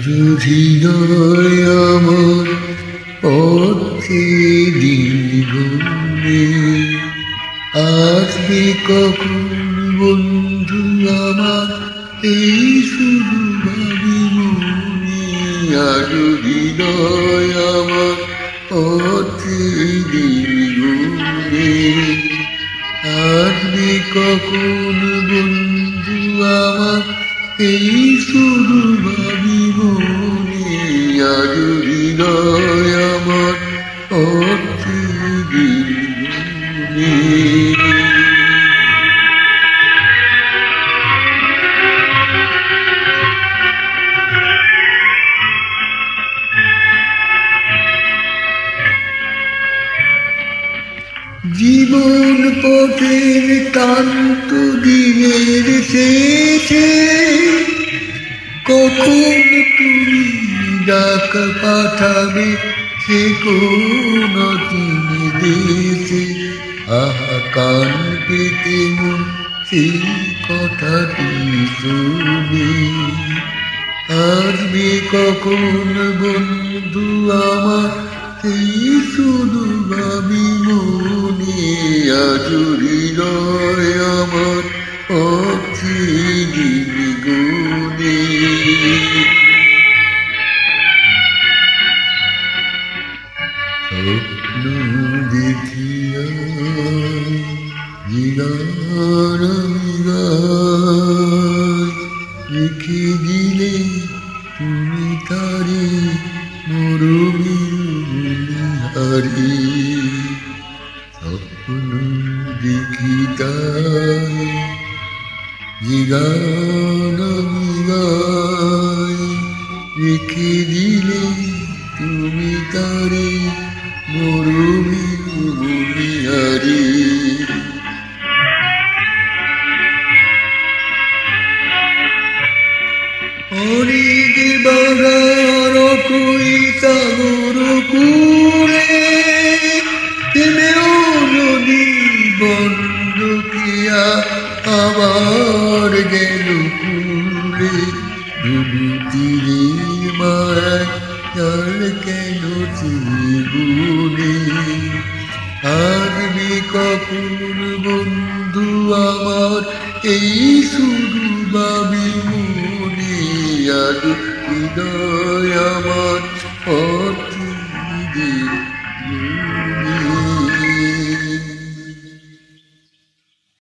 হৃদয় আমার পথে দীর্ঘনে আসবে কখন বন্ধু আমার এই শুধু ভাবি মনে আজ হৃদয় আমার পথে দীর্ঘনে আসবে কখন বন্ধু আমার এই শুধু ভাবি মনে আজ হৃদয় আমার পথে দীর্ঘনে জীবন পথের ক্লান্ত দিনের শেষে কখন তুমি ডাক পাঠাবে সে কোন তুমি দেশে আহা কান পেতে মন সেই কথাটি শুনে আসবে কখন বন্ধু আমার সেই শুধু ভাবি মনে আজ হৃদয় আমার পথে দীর্ঘনে স্বপ্ন দেখিয়া জীবন লিখে দিলে তুমি তারে মরুমিহারি স্বপ্ন দেখি তাই জীবন লিখে দিলে তুমি তারে মরুমিহারি অনেক বাগার কই সাগর কুলে থেমেও নদী বন্ধ কিয়া আবার গেল কুলে ডুবুতিরে মায় জল কেন জীবনে আসবে কখন বন্ধু আমার এই শুধু ভাবি মনে আজ হৃদয় আমার